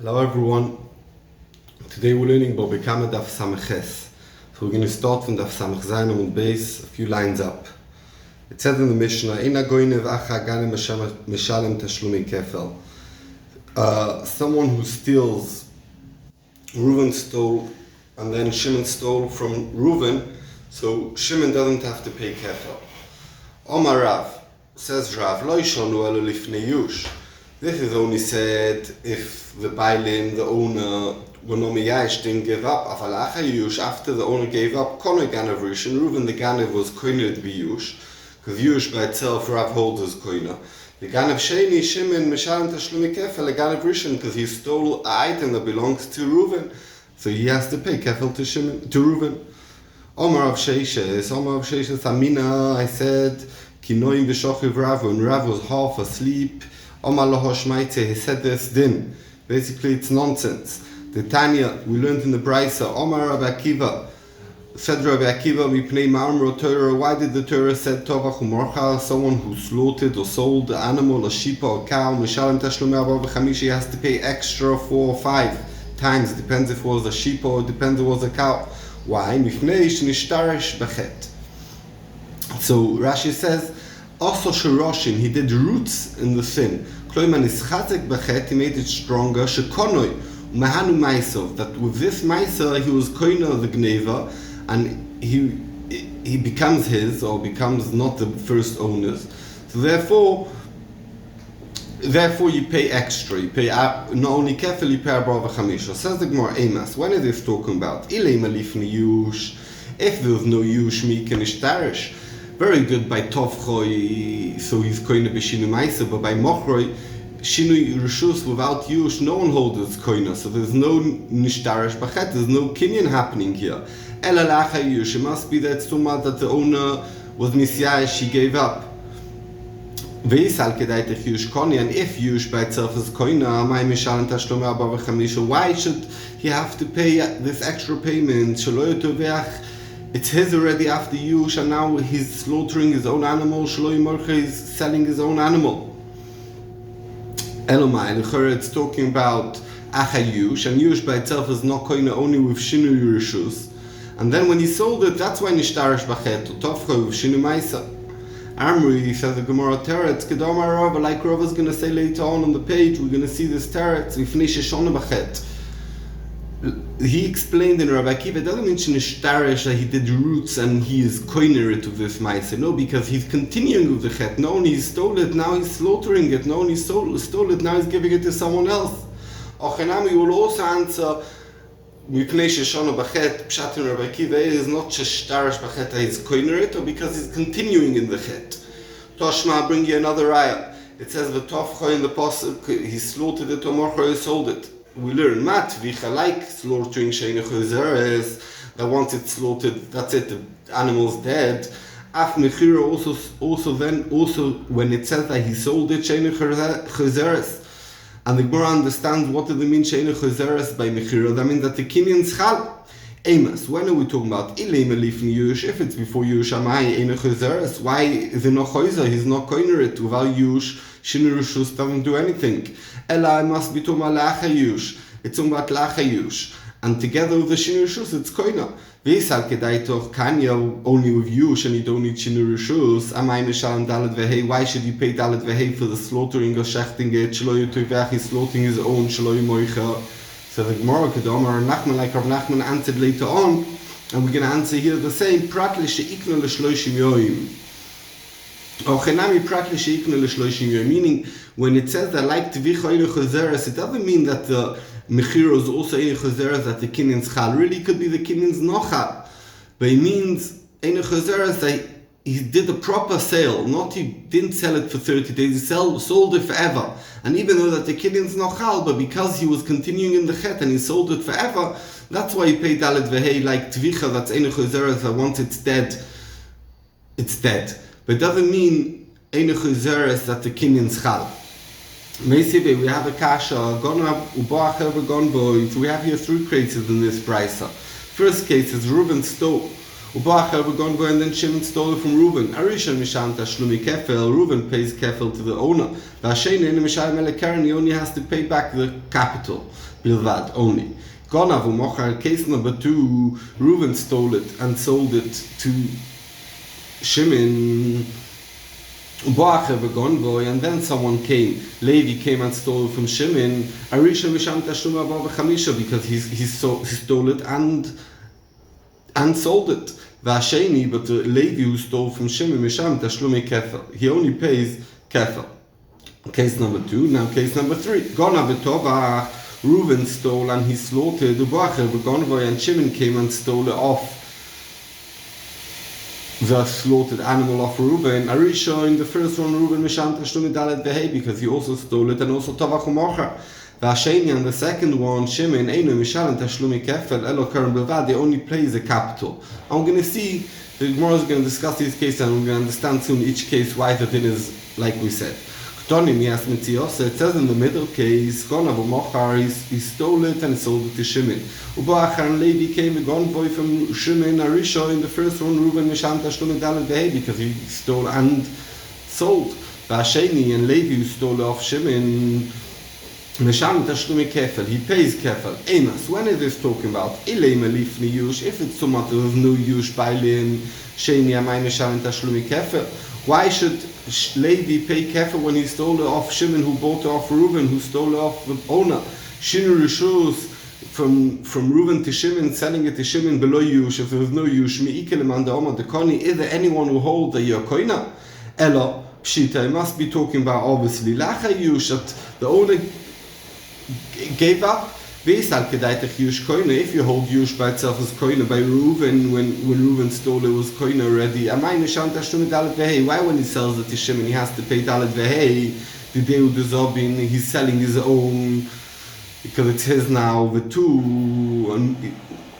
Hello everyone. Today we're learning about Bekama Daf Sameches. So we're going to start from Daf Samech Zayin on base, a few lines up. It says in the Mishnah, Eina goinev acha ganim meshalem tashlumi kefel. Someone who steals, Reuven stole, and then Shimon stole from Reuven, so Shimon doesn't have to pay kefel. Omar Rav, says Rav, lo yishonu elo lifnei yush. This is only said if the Bailim, the owner, didn't give up. After the owner gave up, Kono Ganav Rishon, Reuven the Ganav was Koina to be Yush, because Yush by itself, Rav holds as Koina. The Ganav Sheni, Shimon, Meshalem Tashlumi Kefel, the Ganav Rishon, because he stole an item that belongs to Reuven, so he has to pay Kefel to Reuven. Omar of Sheishes, Amina, I said, Kinoim B'shochiv Rav, when Rav was half asleep, Omar Lahosh Maite, he said this din. Basically, it's nonsense. The Tanya, we learned in the Brisa, Omar Rabbi Akiva, said Rabbi Akiva, Mipnei Ma'amro Torah, why did the Torah said Tovach Umorcha, someone who slaughtered or sold the animal, a sheep or a cow, Mishalem Tashlumi Arba V'chamishi, he has to pay extra 4 or 5 times, depends if it was a sheep or depends if it was a cow. Why? Mipnei Shnishtaresh Bechet. So Rashi says, also Shiroshin, he did roots in the sin. Kloiman is Chazek Bechet, he made it stronger. Shekonoi, Mahanu Maisov, that with this Maisa he was Koina the Gneva, and he becomes his, or becomes not the first owners. So therefore you pay extra. You pay not only Kefel, you pay Arba V'chamisha. Says the Gemara, Emas, when is this talking about? Ilei Malifni Yush, if there's no Yush, Mikan Ishtarish. Very good by Tovchoi, so he's koina b'shinu ma'isa, but by Mochroi, shinu rishus without yush, no one holds its koina, so there's no nishtarish b'chet, there's no kinyan happening here. Ela lacha yush, it must be that summa that the owner was misyash, he gave up. Ve'isal kedaitech yush koni, and if yush by itself is koina, amay mishalem tashlumi arba v'chamisha, why should he have to pay this extra payment? Shelo yotoveach. It's his already after Yush, and now he's slaughtering his own animal. Shloi Morcha is selling his own animal. Elomai, it's talking about Acha Yush, and Yush by itself is not koina only with Shinu Yerishus. And then when he sold it, that's why Nishtarish Bachet, Tovcha with Shinu Maisa. Amri, says the Gemara Teretz, Kedamar Rav, like Rav is going to say later on the page, we're going to see this Teretz, we finish Shona Bachet. He explained in Rabbi Akiva, it doesn't mention Ishtarish that he did roots and he is koiner to this Maisa. No, because he's continuing with the Chet. No, only he stole it, now he's slaughtering it. No, only he stole it, now he's giving it to someone else. Ochenami will also answer, Mipnei Sheshona Bachet, Pshat in Rabbi Akiva is not Ishtarish Bachet that he's koiner it, or because he's continuing in the Chet. Toshma, bring you another raya. It says, V'tovcha in the Pasuk, he slaughtered it, or Morcha, he sold it. We learn mat vicha like slaughtering sheina chozeres, that once it's slaughtered, that's it, the animal's dead. Af mechira also when it says that he sold it sheina chozeres, and the Gemara understands what does it mean sheina chozeres by mechira. That means that the kinyan schal. Amos, when are we talking about? Ilei melifni yush, if it's before yush amai sheina chozeres, why is it not chozer? He's not koiner it without yush. Shinu Rishus doesn't do anything. Ella must be talking about Lacha Yush. It's talking about Lacha Yush. And together with the Shinu Rishus, it's Koina. Ve'isal kedaitoch Kanya only with Yush and you don't need Shinu Rishus. Amay Mishalam Dalet Vehei. Why should you pay Dalet Vehei for the slaughtering or shechting it? Shelo Yutuvach, he's slaughtering his own. Shelo Yumoicha. So the Gemara Kedamar Nachman, like Rav Nachman answered later on, and we're going to answer here the same. Prat l'sheikna l'shloishim yoim. Meaning, when it says that like Tvicha in Chozeres, it doesn't mean that the Mechira is also in Chozeres, that the Kinyan's Chal. Really, it could be the Kinyan's Nochal. But it means in Chozeres that he did a proper sale, not he didn't sell it for 30 days, he sold it forever. And even though that the Kinyan's Nochal, but because he was continuing in the Chet and he sold it forever, that's why he paid Dalet Vehei like Tvicha, that's in Chozeres, that once it's dead, it's dead. But it doesn't mean Eine Chuzeres that the Kinyan's Chal. We have a kasha, we have here 3 cases in this brisa. First case is Reuven stole. Ubacher begon go and then Shimon stole it from Reuben. Arisha Mishan Tashlumi Kefel, Reuben pays Kefel to the owner. Vashen in Mishal Melekaren, he only has to pay back the capital. Bilvad only. Gonav Umochar, case number 2, Reuben stole it and sold it to Shimon. And then someone came. Levi came and stole it from Shimon. Arisha Misham Tashlum Abba Chamisha, because he stole it and sold it. Vasheni, but the Levi who stole from Shimon Misham Tashlumi Kefel. He only pays Kefel. Case number 2. Now case number 3. Gona Betovach. Reuben stole and he slaughtered the Bacher, and Shimon came and stole it off the slaughtered animal of Reuben. Arisha, in the first one, Reuben Misham Tashlumi Dalet Vehe, because he also stole it and also Tovach Umocher. Vasheni, and the second one, Shimon, Eino Mishal Tashlumi Kefel, Elo Karen Bilvad, they only pays the capital. I'm going to see, the Gemara is going to discuss these cases and we're going to understand soon each case why the thing is like we said. It says in the middle case, he stole it and sold it to Shimon. Ubachar and Levi came a gonvoy from Shimon Arisha. In the first one, Reuben Misham Tashlumi Dalet Vehe, because he stole and sold. Vasheni and Levi who stole off Shimon Misham Tashlumi Kefel, he pays Kefel. Emas, when is this talking about? Ilay Malifni Yush, if it's so much there was no Yush by Lin, Sheni Amay Misham Tashlumi Kefel. Why should Levi pay Kefel when he stole it off Shimon, who bought it off Reuben, who stole it off the owner? Shinu Rishus, from Reuben to Shimon, selling it to Shimon below Yush, if there was no Yush, Mi'ikelem and the Omer Dekoni, is there anyone who holds the Yakoina? Ella, Pshita, it must be talking about obviously Lacha Yush, that the owner gave up. If you hold Yush by itself as koina by Reuben, when Reuben stole it was koina already. Why when he sells it to Shimon he has to pay Dalet Vehei? The Deu de Zobin, he's selling his own because it's his now. The two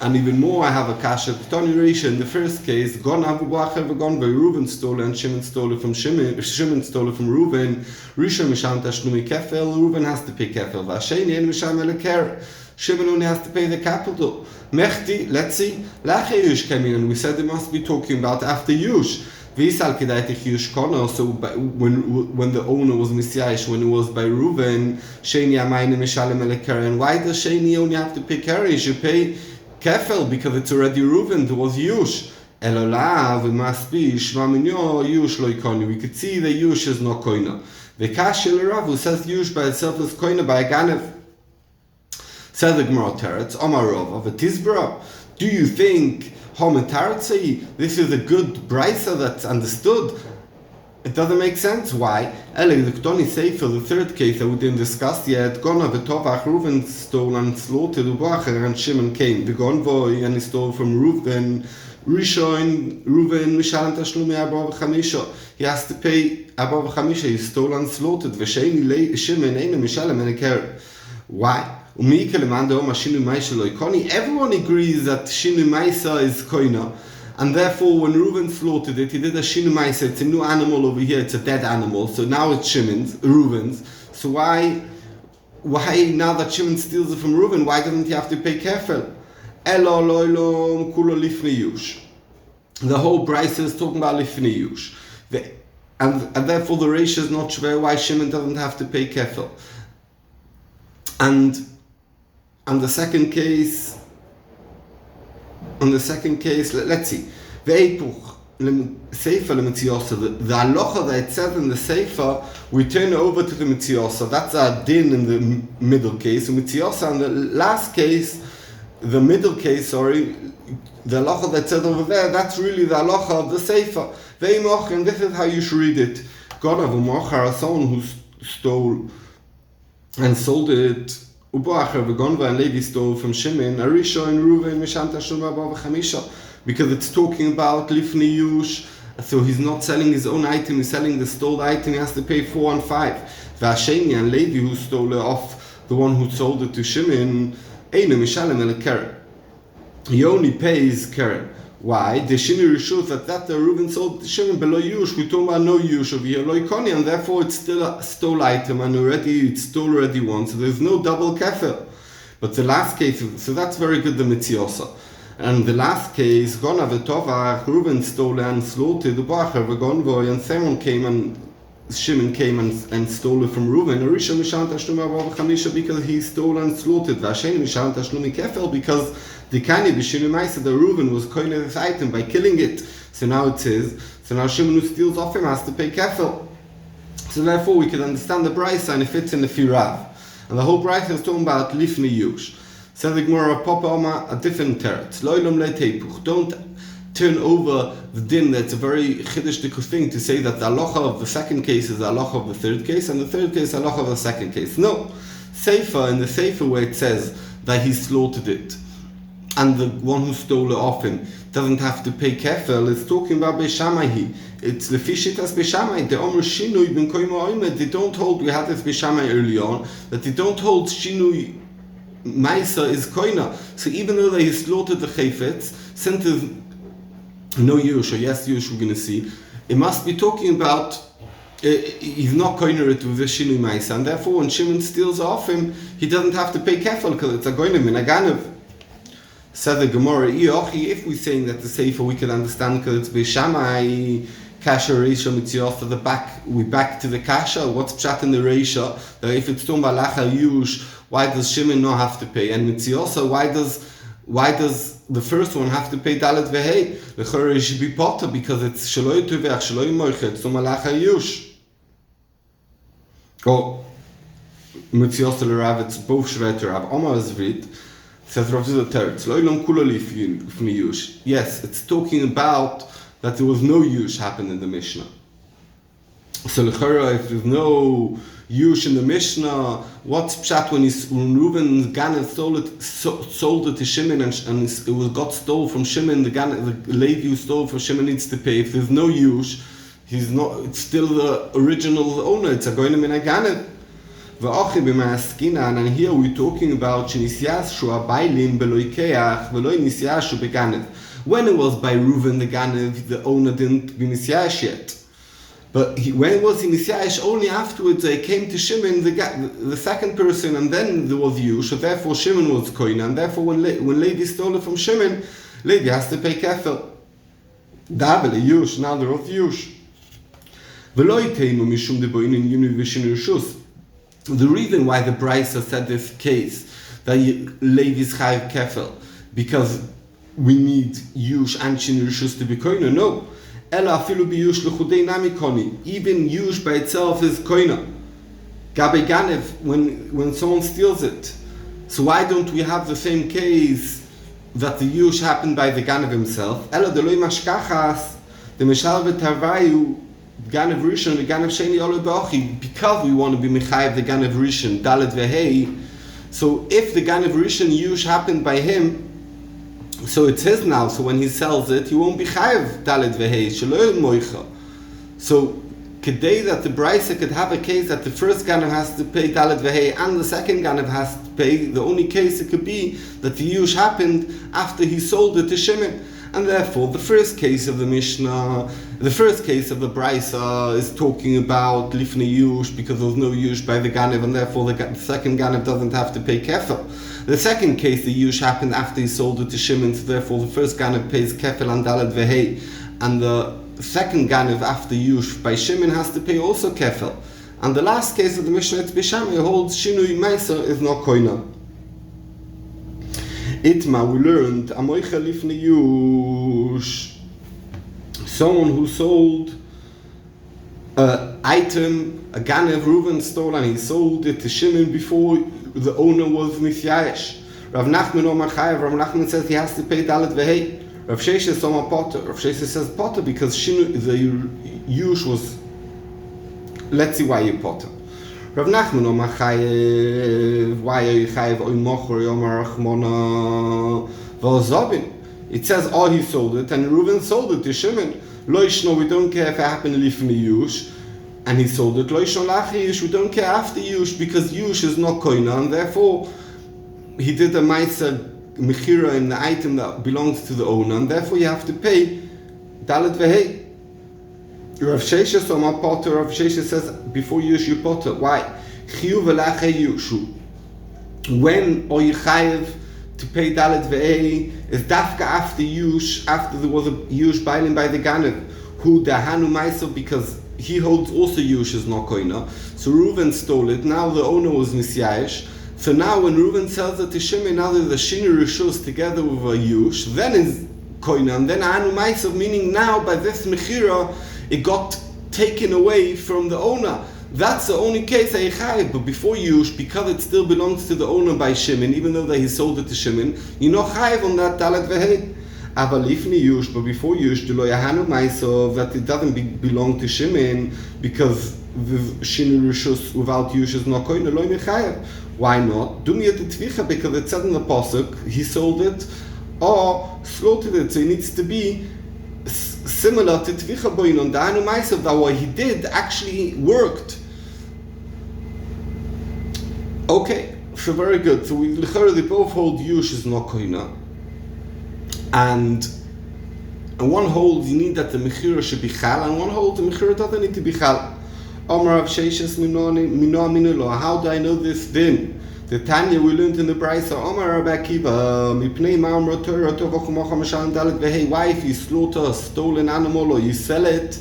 and even more. I have a kasha. In the first case, Reuben stole it and Shimon stole it from Shimon. Shimon stole it from Reuben. Rishon Misham Tashlumi Kefel. Reuben has to pay Kefel. Vasheni and Misham Eleker. Shimon only has to pay the capital. Mechti, let's see. Lache Yush came in and we said they must be talking about after Yush. V'isal kedaitich Yush Kono. So when the owner was Messiah, when it was by Reuben, Sheni Amayne Mishalem Eleker. And why does Sheni only have to pay Keri? He should pay Kefel, because it's already Reuben, there was Yush. Elolav, it must be Shmaminyo, Yush loikoni. We could see the Yush is not koina. The Kashil Rav, who says Yush by itself is koina by a Ganev. Says the Gemara Teretz, Omarov of a Tizbra. Do you think Hometartzi, this is a good brisa that's understood? It doesn't make sense. Why? The third case that we didn't discuss yet. Gona Betovach, Reuben stole and slaughtered Ubacher, and Shimon came. The Gonvoy, and he stole from Reuben. Rishon, Reuben, Mishalim Tashlumi Abba Chamisha. He has to pay Abba Chamisha. He stole and slaughtered. V'sheini Shimon Eina Mishalim Eneker. Why? Everyone agrees that Shinu Maisa is koina. And therefore, when Reuben slaughtered it, he did a Shinu Maisa. It's a new animal over here. It's a dead animal. So now it's Reuben's. So why now that Shimon steals it from Reuben, why doesn't he have to pay Kefel? Elo loilom kulo lifnei yush. The whole Brisa is talking about lifnei yush. And therefore the ratio is not shver why Shimon doesn't have to pay Kefel. And the second case, let's see. Ve'epuch Sefer lemitziyosa. The halacha that it says in the Sefer, we turn over to the mitziyosa. That's our din in the middle case. Mitziyosa, and the last case, the middle case, the halacha that said over there, that's really the halacha of the Sefer. Ve'imoch, and this is how you should read it. God of Umochar, someone who stole and sold it. Uboacher v'gonva and Levi stole from Shimon, Arisha and Reuven Misham Tashlum Abba v'chamisha, because it's talking about Lifnei Yush. So he's not selling his own item; he's selling the stolen item. He has to pay 4 and 5. V'Hasheni and Levi who stole it off the one who sold it to Shimon, Eino Mishalem el Keren. He only pays Keren. Why? The Shini Rishus that the Reuven sold to Shimon below Yush. We talk about no Yush over here, loikoni, and therefore it's still a stole item, and it's stole already one, so there's no double kefil. But the last case, so that's very good, the mitziosa. And the last case, Gona v'tovach, Reuven stole and slaughtered the Bacher v'gonvoy, and Shimon came and stole it from Reuven. Arisha Mishan Tashlumi Abav Chamisha, because he stole and slaughtered. Vasheni Mishan Tashlumi Kefel, because the Kani B'Shinu Maisa, the Reuven was coining this item by killing it. So now it says, so now Shimon who steals off him has to pay Kefel. So therefore we can understand the Brisa and it fits in the Firav. And the whole Brisa is talking about Lifnei Yush. Says the Gemara, Papa Oma, a different teretz. Loilom le'teipuch. Don't turn over the din. That's a very chiddishtik thing to say that the halacha of the second case is the halacha of the third case, and the third case is the halacha of the second case. No. Sefer, in the Sefer where it says that he slaughtered it, and the one who stole it off him doesn't have to pay kefel, it's talking about Beishamai. It's lefishit as Beishamai. The Omer Shinui ben Koima Oimed, they don't hold, we had this Beishamai early on, that they don't hold Shinui Maisa is koina. So even though they slaughtered the chayfetz, since there's no yush, or yes yush, we're going to see, it must be talking about he's not koiner it with the shinu maisa, and therefore when Shimon steals off him, he doesn't have to pay kefel because it's a goinem in a ganav. Said the Gemara, if we're saying that the Sefer we can understand because it's Beishamai, Kasha Reisha Mitzioth, the back, we back to the Kasha. What's pshat in the Reisha? If it's Tom Balacha Yush, why does Shimon not have to pay? And Mitziosa, why does the first one have to pay Dalet Vehei? The Chore should be Potter because it's Shaloi Tuvech, Shaloi Moichet, Tom Balacha Yush. Oh, Mitziosa L'Rav, it's both Shvet Rav. Omar Zvit says Rav Zidot Teretz, Loilom Kula Lifnei Yush. Yes, it's talking about that there was no yush happened in the Mishnah. So l'chara, if there's no yush in the Mishnah, what's pshat when Reuven Ganev sold it to Shimon and it got stole from Shimon, the Levi who stole from Shimon needs to pay. If there's no yush, it's still the original owner, it's a goyim in a Ganev. And here we're talking about when it was by Reuven the Ganev, the owner didn't be Nisyash yet. But when it was Nisyash, only afterwards they came to Shimon, the second person, and then there was Yush, so therefore Shimon was Koina, and therefore when Levi stole it from Shimon, Levi has to pay Kefel. Dabele Yush, now there was Yush. The reason why the Brisa said this case, that Levi's Chayav Kefel, because we need Yush and Shinui Rishus to be koina. No. Ela afilu bi Yush l'chudei nami koni. Even Yush by itself is koina. Gabe Ganev, when someone steals it. So why don't we have the same case that the Yush happened by the Ganev himself? Ela deloi mashkachas, the Mishal v'tarvayu, Ganev Rishon, the Ganev Sheni Olu B'ochi, because we want to be Mechayev the Ganev Rishon, Dalet Vehei. So if the Ganev Rishon Yush happened by him, so it's his now, so when he sells it, he won't be chayav dalet vehei, shelo moicha. So, today that the Brisa could have a case that the first Ganev has to pay dalet vehei and the second Ganev has to pay, the only case it could be that the Yush happened after he sold it to Shimon. And therefore, the first case of the Mishnah, the first case of the Brisa is talking about Lifnei Yush because there was no Yush by the Ganev, and therefore the second Ganev doesn't have to pay Kefel. The second case, the Yush happened after he sold it to Shimon, so therefore the first Ganev pays Kefel and Dalet Vehei, and the second Ganev after Yush by Shimon has to pay also Kefel. And the last case of the Mishnah, it's Beishamai, holds Shinui Maisa is not Koina. Itma, we learned, Amoicha Lifnei Yush, someone who sold an item, a Ganev Reuven stole, and he sold it to Shimon before the owner was Nisyash. Rav Nachman Omar Chayav, Rav Nachman says he has to pay Dalet Vehei. Rav Sheshes says Omar Potter. Rav Sheshes says Potter because the Yush was, let's see why you Potter. Rav Nachman Omar Chayav, why are you Chayav Oy Mochor Omar Rachmona V'Ozobin? It says, oh, he sold it, and Reuven sold it to Shimon. Lo Yishno, we don't care if it happened to Lifnei Yush, and he sold it. Lo Yishno Lachi Yush, we don't care after Yush, because Yush is not Koina, and therefore he did a Maisa Mechira in the item that belongs to the owner, and therefore you have to pay Dalet Vehei. Rav Sheshes Omar Potter, Rav Sheshes says, before Yush you Potter. Why? Chiyuv V'Lachi Yushu. When are you chayev to pay Dalet Ve'ei is dafka after there was a Yush bailing by the Ganev, who Dahanu Maiso, because he holds also Yush is not koina. So Reuven stole it, now the owner was Misyash. So now when Reuven sells it to Shimon, now there's a Shini Rishus together with a Yush, then is koina, and then Anu Maiso, meaning now by this Mechira, it got taken away from the owner. That's the only case Eichai, but before Yush, because it still belongs to the owner by Shimon, even though that he sold it to Shimon, you're not Chayiv on that Dalet Vehei. Avalifni Yush, but before Yush, the Loyahanu Maiso, that it doesn't belong to Shimon, because the Shini Rishus without Yush is not Koine, Loy Mechayev. Why not? Dumiyat Tvicha, because it said in the Pasuk, he sold it, or slaughtered it, so it needs to be similar to Tvicha Boin on the Anu Maiso, that what he did actually worked. Okay, so very good. So they both hold Yush is not Koina. And one holds you need that the Mechira should be Chal, and one holds the Mechira doesn't need to be Chal. Omar Rav Sheishes Mino Minulo. How do I know this din? The Tanya we learned in the Brisa. Omar Rav Akiva Mipnei Ma'am Rotor Tovachumach Mashal Dalet Vehei. Why if you slaughter a stolen animal or you sell it,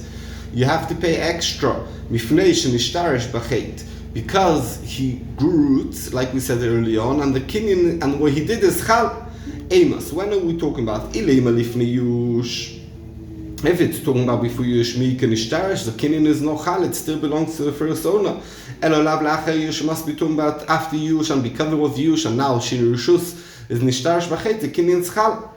you have to pay extra. Mifnei Shenishtarish Bachet. Because he grew roots, like we said earlier on, and the Kenyan, and what he did is Chal. Amos, when are we talking about? Ilema Lifnei Yush. If it's talking about before Yush Mika Nishtarish, the Kenyan is no Chal, it still belongs to the first owner. Elolav Lacha Yush must be talking about after Yush, and because there was Yush, and now Shini Rishus is Nishtarish Bachet, the Kenyan's Chal.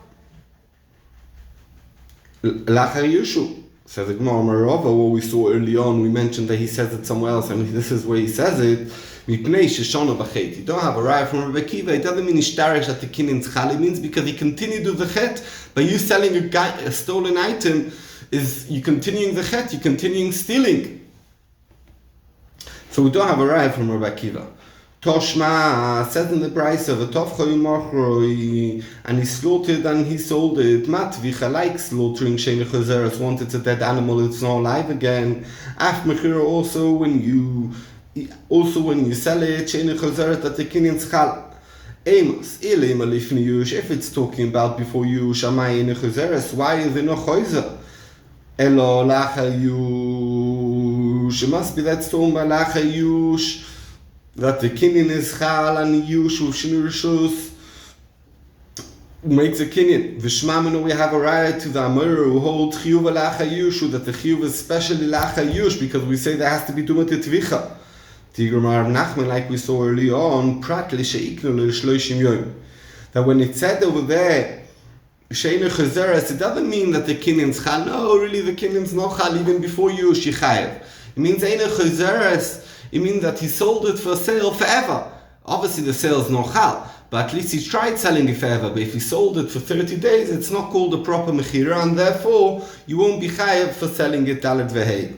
Lacha Yushu. Says the Gemara Marava, what we saw early on, we mentioned that he says it somewhere else, and this is where he says it. You don't have a raya from Rebbe Kiva. It doesn't mean ishtarish that the kinyan's chal. It means because he continued with the chet. By you selling a stolen item, is you continuing the chet, you continuing stealing. So we don't have a raya from Rebbe Kiva. Toshma said in the price of a tofchoy machroi, and he slaughtered and he sold it. Matvicha, like slaughtering sheni chazeres, wanted it's a dead animal, it's not alive again. Af mechira also when you sell it, sheni chazeres that the kinyan's chal. Amos, ilema lifni yush. If it's talking about before yush, amay in chazeres, why is it no choizer? Elo lacha yush. It must be that stone by lacha yush. That the kinyan is chal and yush with shini rishus makes a kinyan. V'shmamenu we have a raya to the Amora who holds chiyuv lacha yushu, that the chiyuv is especially lacha yush because we say there has to be dumat tvicha. Tigramar Nachman, like we saw earlier on, prat l'sheiknu l'shloishim yom. That when it said over there sheinu chazeres, it doesn't mean that the kinyan's chal. No, really the kinyan's not chal even before yush yichayev. It means einu chazeres. It means that he sold it for sale forever. Obviously the sale is not chal, but at least he tried selling it forever. But if he sold it for 30 days, it's not called a proper mechira, and therefore you won't be chayav for selling it dalet vehei.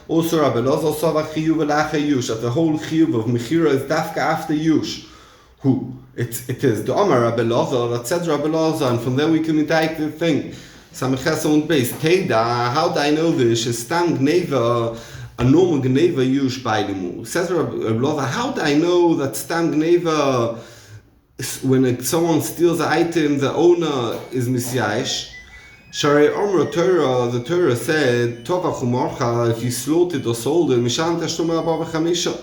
Also Rabbi Lozo saw a chiyuv v'lacha yush, that the whole chiyuv of mechira is dafka after yush. Who? It is the Omar Rabbi Lozo, that says Rabbi Lozo, and from there we can take the thing. Samechas on base. Teda, how do I know this? Is stam gneva, a normal gneva yush by the mu. Says Rabbi Loza, how do I know that stam gneva, when someone steals an item, the owner is misyash? Sharei Omra Torah, the Torah said, Tova chumorcha, if you slaughtered or sold it, mishan tashlum rabba v'chamisha.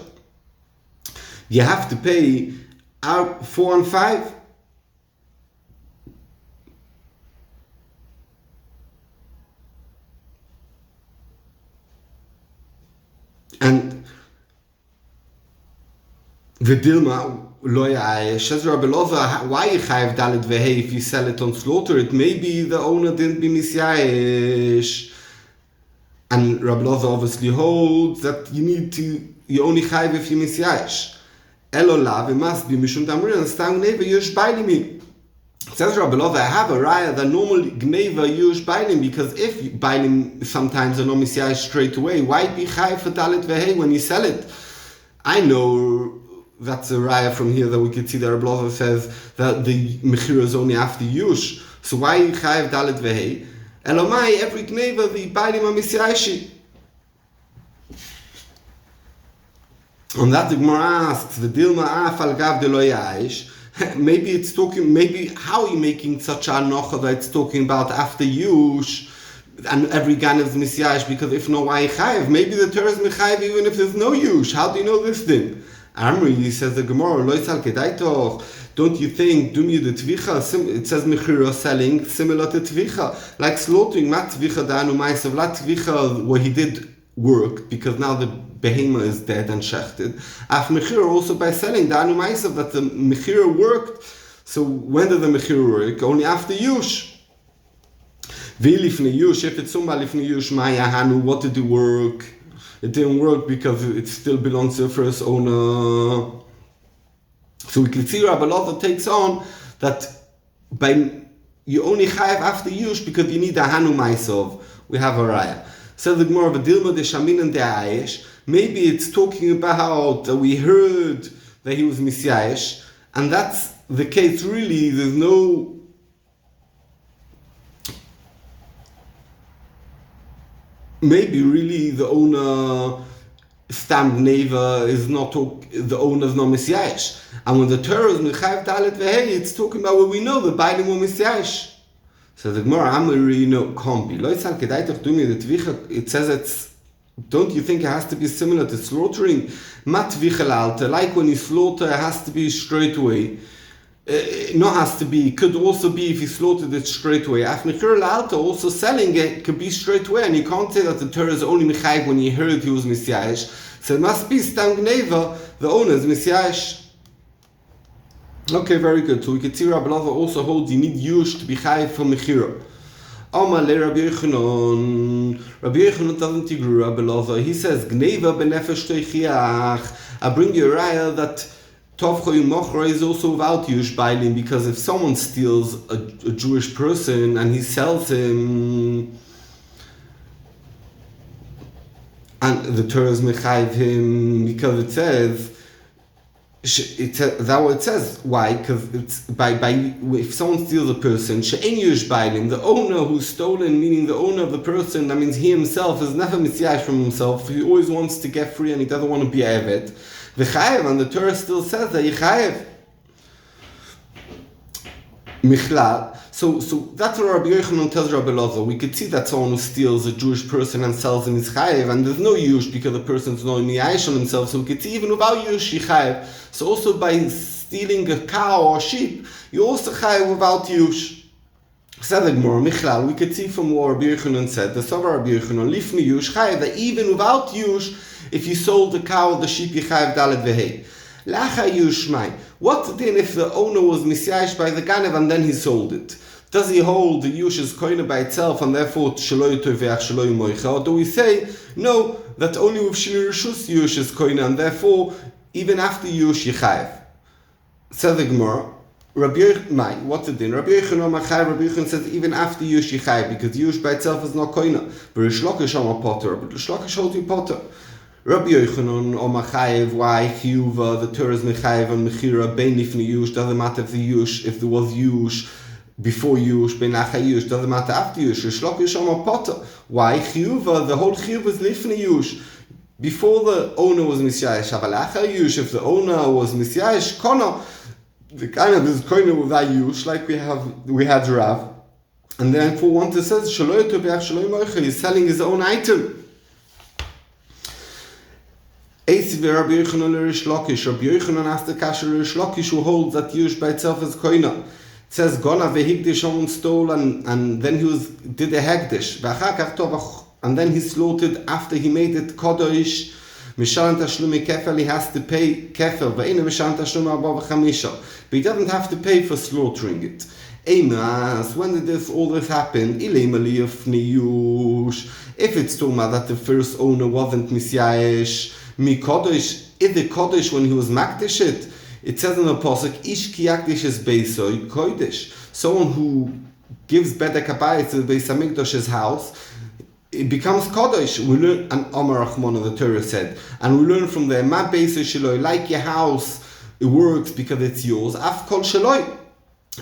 You have to pay out 4 and 5. And Vidilma Loya Shezra Belova, why you have Dalit Vehe if you sell it on slaughter? It may be the owner didn't be Misyash. And Rabelova obviously holds that you only have if you Misyash. Elolav, it must be Mishum Damri and Stang Neva Yush Bailimi. Says Rabelova, I have a raya that normally Gneva Yush Bailim, because if Bailim sometimes are not Misyash straight away, why be Chai for Dalit Vehe when you sell it? I know that's a raya from here that we could see that Rabelova says that the Mechira is only after Yush. So why Chai Dalit Vehe? Elomai, every Gneva, the Bailim are Misyashi. And that the Gemara asks, maybe it's talking, maybe how are you making such a nocha that it's talking about after Yush and every gan is Messiah? Because if no, why chayiv? Maybe the Torah is mechayiv even if there's no Yush. How do you know this thing? Amri, says the Gemara, don't you think, dumi the tvicha, it says mechira selling, similar to tvicha, like slaughtering, mat tvicha danu ma'asav, la tvicha, where he did work, because now the behemoth is dead and shechted. Af mechira also by selling, danu ma'asav, that the mechira worked. So when did the mechira work? Only after Yush. V'lifnei Yush, if it's somebody lifnei Yush, ma'ya hanu, what did it work? It didn't work because it still belongs to the first owner. So we can see Rabbi Loza takes on that you only chayav after Yush because you need a hanu ma'asov. We have a raya. So the Gemara of Dilma de Shamin and de Aish. Maybe it's talking about that we heard that he was Messiahish, and that's the case. Really, there's no. Maybe really the owner Stam Neva is not the owner's not Messiahish. And when the Torah is Mechayev Dalet Vehei, it's talking about what we know, the Bailim were Messiahish. So the Gemara Amari, can't be. It says don't you think it has to be similar to slaughtering? Mat Vichalalta, like when you slaughter, it has to be straight away. No, has to be, could also be if you slaughtered it straight away. Afnechir Lalta, also selling it, could be straight away, and you can't say that the Torah is only Mechayev when you heard he was Messiahish. So it must be Stam Gneva, the owner is Messiahish. Okay, very good. So we could see Rabbi Loza also holds you need Yush to be Chayev for Mechira. Amar le Rabbi Yochanan. Rabbi Yochanan doesn't agree, Rabbi Loza. He says, Gneva benefesh toichiach. I bring you a raya that Tovcho Yumochra is also without Yush Bailim, because if someone steals a Jewish person and he sells him, and the Torah is mechayiv him, because it says, that what it says. Why? Because it's by if someone steals a person, she'en yush bailim, the owner who's stolen, meaning the owner of the person, that means he himself is never messiah from himself. He always wants to get free and he doesn't want to be evet. V'chayev, and the Torah still says that yichayev. Michlal. So that's what Rabbi Yochanan tells Rabbi Loza. We could see that someone who steals a Jewish person and sells him is chayev, and there's no yush because the person's not miyayish on himself. So we could see even without yush, he chayev. So also by stealing a cow or sheep, you also chayev without yush. Said the Gemara, Michlal. We could see from what Rabbi Yochanan said, the Sovar Rabbi Yochanan, lifnei yush chayev, that even without yush, if you sold the cow or the sheep, you chayev dalet vehei. Lacha yushmai. What then if the owner was misyayish by the ganev and then he sold it? Does he hold the yush as koina by itself and therefore shelo toveach shelo moicha? Or do we say no, that only with shini rishus yush is koina and therefore even after yush yichayev? Says the Gemara, Rabbi Yochanan, what's it then? Rabbi Yochanan says even after yush yichayev because yush by itself is not koina. But Rish Lakish on a potter, but Rish Lakish holds you potter. Rabbi Yochanan or Machayev, why Chiyuva, the Torah is Mechayev and Mechira, Bein Lifnei Yush, doesn't matter if the Yush, if there was Yush before Yush, Bein Lacha Yush, doesn't matter after Yush. Rish Lakish on a potter. Why Chiyuva, the whole Chiyuva is Lifnei Yush. Before the owner was Misyayish, Avalacha Yush, if the owner was Misyayish, Kona, the kind of is Koina without Yush, like we had Rav. And then for one to says, Shaloi Tobiach Shaloi Moicha, he's selling his own item. Rabbi Yochanan Rish Lakish. Rabbi Yochanan asked the kasher Rish Lakish who holds that Yush by itself is koina. It says Gona vehigdish, someone stole and then he did a hegdish. And then he slaughtered after he made it kodosh. Mishalan tashlumi kefel, he has to pay kefel. Ve'ina mishalan tashlumi abba v'chamisha. But he doesn't have to pay for slaughtering it. Eimas, when did all this happen? Ileimali of Yush. If it's talking about that the first owner wasn't misyayish, Mi Kodesh, is the Kodesh when he was Makdish it? It says in the Pasuk, Ish ki yakdish es beisoi Kodesh. Someone who gives Bedek Habayis to the Beis HaMikdash's house, it becomes Kodesh. We learn, and Amar Rachman of the Torah said, and we learn from there, Ma beisoi sheloi, like your house, it works because it's yours. Af kol sheloi.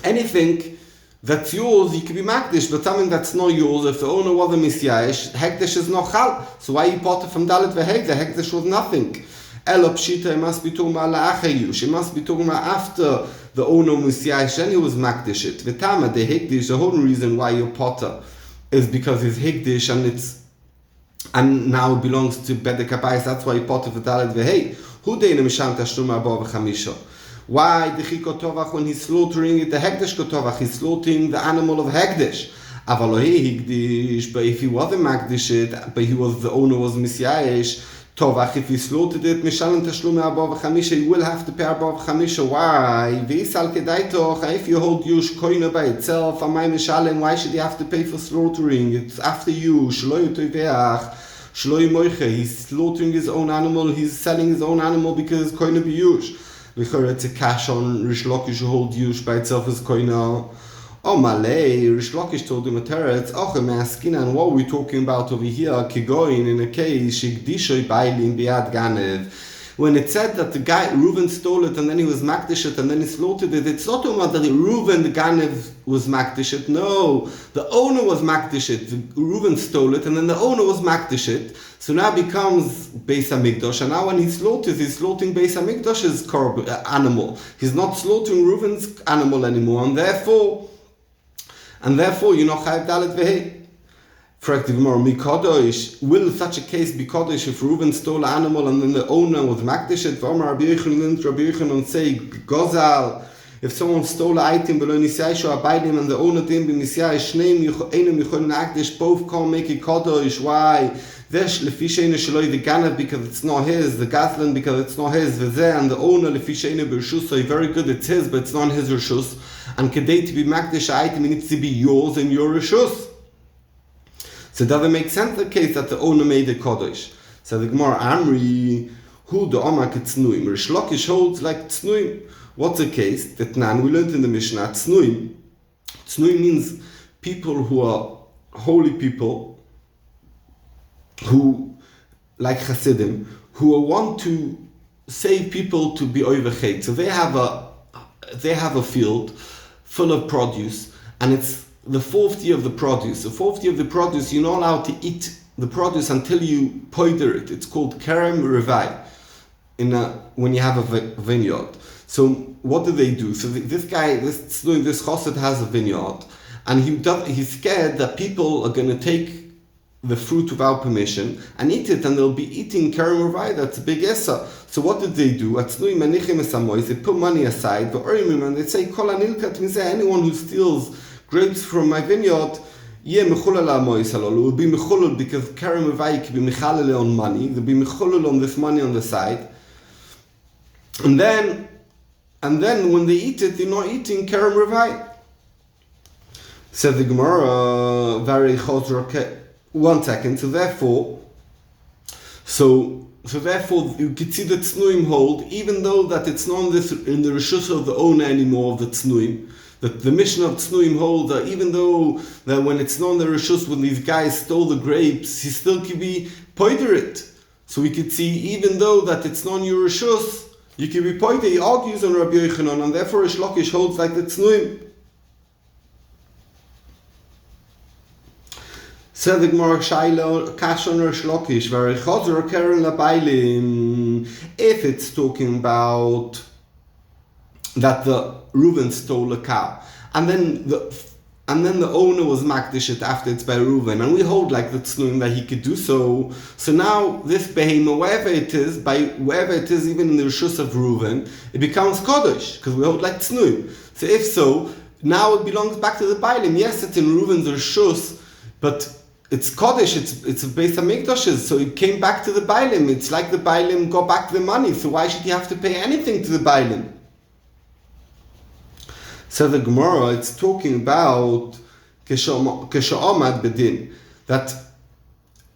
Anything that's yours, you can be Makdish, but something that's not yours, if the owner wasn't Misyayish, Hekdesh is not Chal. So why you bought it from Dalet Veheg? The Hekdesh was nothing. Elo Pshita, it must be talking about la'achar yush. It must be talking about after the owner Musyayish, then he was makdish it. V'tama, the hikdish, the whole reason why you're potter is because it's hikdish and now it belongs to Bedek HaBayis, that's why you potter v'dalet v'hei. Who deina misham tashlum arba v'chamisha? Why the chiko tovach when he's slaughtering it, the hekdesh kotovach, he's slaughtering the animal of hekdesh. Avalohi hikdish, but if he wasn't makdish it, but the owner was Misyayish, Tovach, if he slaughtered it, Mishalim Tashlum Arba v'chamisha, you will have to pay Arba v'chamisha. Why? V'isal kedaitoch, if you hold Yush koina by itself, Amay Mishalim, why should he have to pay for slaughtering? It's after you, Shloi Toiveach, Shloi Moiche, he's slaughtering his own animal, he's selling his own animal because it's koina b'Yush. V'chor, it's a cash on Rish Lakish who hold Yush by itself as koina. Oh, Malay, Rish Lakish told him a teretz, I'm asking, and what are we talking about over here? Kigoin, in a case, Shigdishoi Bailin Biad Ganev. When it said that the guy, Reuven stole it, and then he was makdish it, and then he slaughtered it, it's not talking about that Reuven, the Ganev, was makdish it. No, the owner was makdish it. Reuven stole it, and then the owner was makdish it. So now it becomes Beis HaMikdash, and now when he slaughters, he's slaughtering Beis HaMikdash's animal. He's not slaughtering Reuven's animal anymore, and therefore, you're not chayav dalet v'hei. Fragt the Gemara, mikodosh, will such a case be kodosh if Reuven stole an animal and then the owner was makdish it? V'omar Rabbi Yochanan say, gozal, if someone stole an item below nisyayish or abaydim and the owner didn't be nisyayish, shneim einem yicholim akdish, both can't make it kodosh. Why? Vesh lefi sheina sheloi the ganav because it's not his, the gazlan because it's not his, v'zeh and the owner lefi sheina b'rshus, so very good, it's his, but it's not his rshus. And kedei to be makdish item, it needs to be yours and your rishus. So does it make sense the case that the owner made a kodesh? So the Gemara Amri, who the Omak tznuim? Rish Lakish holds like tznuim. What's the case? That nan we learned in the Mishnah tznuim. Tznuim means people who are holy people, who like Hasidim, who want to save people to be overchet. So they have a field full of produce, and it's the fourth year of the produce. The fourth year of the produce, you're not allowed to eat the produce until you poider it. It's called kerem revai when you have a vineyard. So what do they do? So this chassid has a vineyard, and he's scared that people are going to take the fruit without permission and eat it, and they'll be eating kerem revai. That's a big essa. So what did they do? They put money aside, and they say, anyone who steals grapes from my vineyard, will be mechulal because kerem revai can be mechalele on money. They'll be mechulal on this money on the side, and then when they eat it, they're not eating kerem revai. Said the Gemara, very chosra. 1 second. So therefore, you could see that tznuim hold, even though that it's not in the reshus of the owner anymore of the tznuim. That the mission of tznuim holds that even though that when it's not in the reshus, when these guys stole the grapes, he still could be poider it. So we could see even though that it's not in your reshus, you could be poider. He argues on Rabbi Yochanan, and therefore Rish Lakish holds like the tznuim. Said the Gemara Shaila Kash on Rish Lakish, very chazor keren labailim. If it's talking about that the Reuven stole a cow, and then the owner was makdish it after it's by Reuven, and we hold like the tznuim that he could do so. So now this behemoth, wherever it is, even in the reshus of Reuven, it becomes kodesh because we hold like tznuim. So if so, now it belongs back to the bailim. Yes, it's in Reuven's reshus, but it's kodesh. It's a Beis HaMikdash, so it came back to the bailim. It's like the bailim got back the money. So why should he have to pay anything to the bailim? So the Gemara, it's talking about Kesha'omad Bedin, that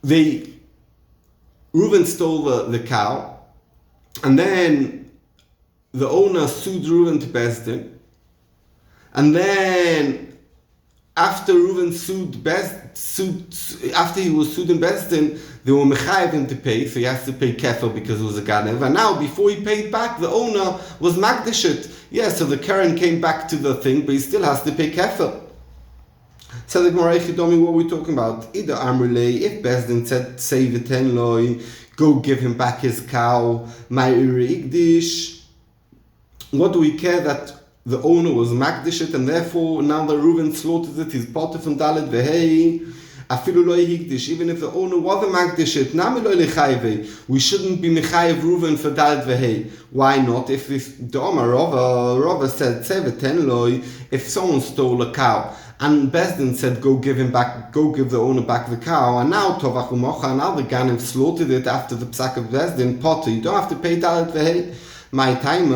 Reuven stole the cow, and then the owner sued Reuven to Bezdin, and then after Reuven after he was sued in Bezdin, they were mechayev him to pay, so he has to pay kefir because it was a ganev. And now, before he paid back, the owner was makdish it. Yeah, so the Karen came back to the thing, but he still has to pay kefir. So the Gemara, what are we talking about? Either Amrulay, if Bezdin said, save it ten loy, go give him back his cow, my Igdish. What do we care that the owner was Magdish it, and therefore now the Reuven slaughtered it, he's part of Dalet Vehei, Afilu loy Higdish, even if the owner was a Magdish it, Nami loy Lechayve, we shouldn't be Mechayev Reuven for Dalet Vehei. Why not? If the Omar Rava said, save it ten loy, if someone stole a cow, and Bezdin said, go give the owner back the cow, and now Tovach Umocha, now the Ganim slaughtered it after the Psak of Bezdin, Potter, you don't have to pay Dalet Vehei. My time,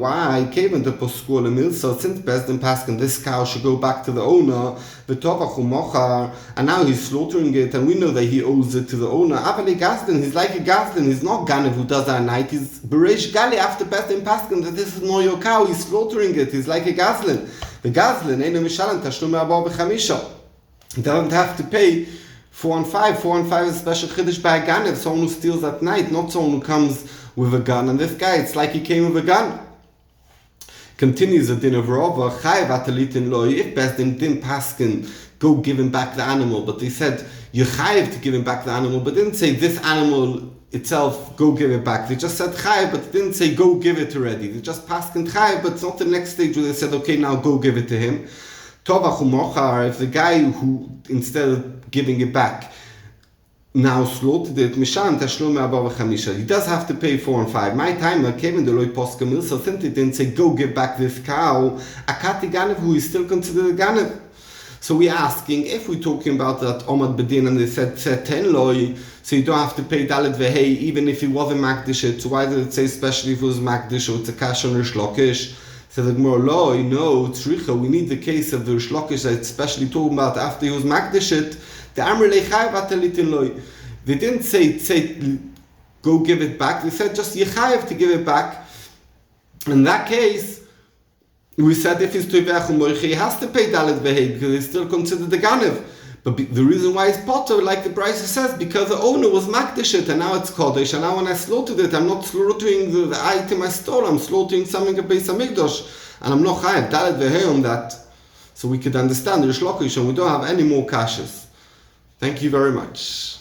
why came into Poskul and Milsa, since Bezdin Paskin, this cow should go back to the owner, the Tovach Umocha, and now he's slaughtering it, and we know that he owes it to the owner. Avali Gazdin, he's like a Gazdin, he's not Ganev who does that at night, he's Beresh Gali after Bezdin Paskin, that this is not your cow, he's slaughtering it, he's like a Gazlin. The Gazlin, Eino Mishalan, Tashlum Abba B'chamisha. He doesn't have to pay 4 and 5. 4 and 5 is a special Chiddush by a Ganev, someone who steals at night, not someone who comes with a gun. And this guy, it's like he came with a gun. Continues the din of Rava, Chayev Atalitin Loi, if Bezdin didn't paskin, go give him back the animal, but they said, you're Chayev to give him back the animal, but didn't say this animal itself, go give it back. They just said Chayev, but they didn't say go give it already. They just paskin Chayev, but it's not the next stage where they said, okay, now go give it to him. Tovach Umochar, if the guy who, instead of giving it back, now slaughtered it, Mishan Tashlum Abba Chamisha. He does have to pay 4 and 5. My timer came in the Loi Poska Milsa, since it didn't say go give back this cow, Akati Ganev, who is still considered a Ganev. So we're asking, if we're talking about that Omad Bedin and they said 10 Loi, so you don't have to pay Dalet Vehei, even if he wasn't Magdish, so why did it say especially if it was Magdish or it's a Kash on Rish Lakish? So the Gemara, no, it's Richa, we need the case of the Rish Lakish that it's especially talking about after he was Magdish. The Amr Lechayev Atalitin Loi. They didn't say go give it back. They said just Yechayev to give it back. In that case, we said if he's Toivech Umoiche, he has to pay Dalet Vehei because he's still considered the Ganev. But the reason why it's Potter, like the Brisa says, because the owner was Makdish it and now it's Kodesh, and now when I slaughtered it, I'm not slaughtering the item I stole, I'm slaughtering something at Beis HaMikdash, and I'm not Chayev Dalet Vehei on that. So we could understand the Rish Lakish and we don't have any more kashas. Thank you very much.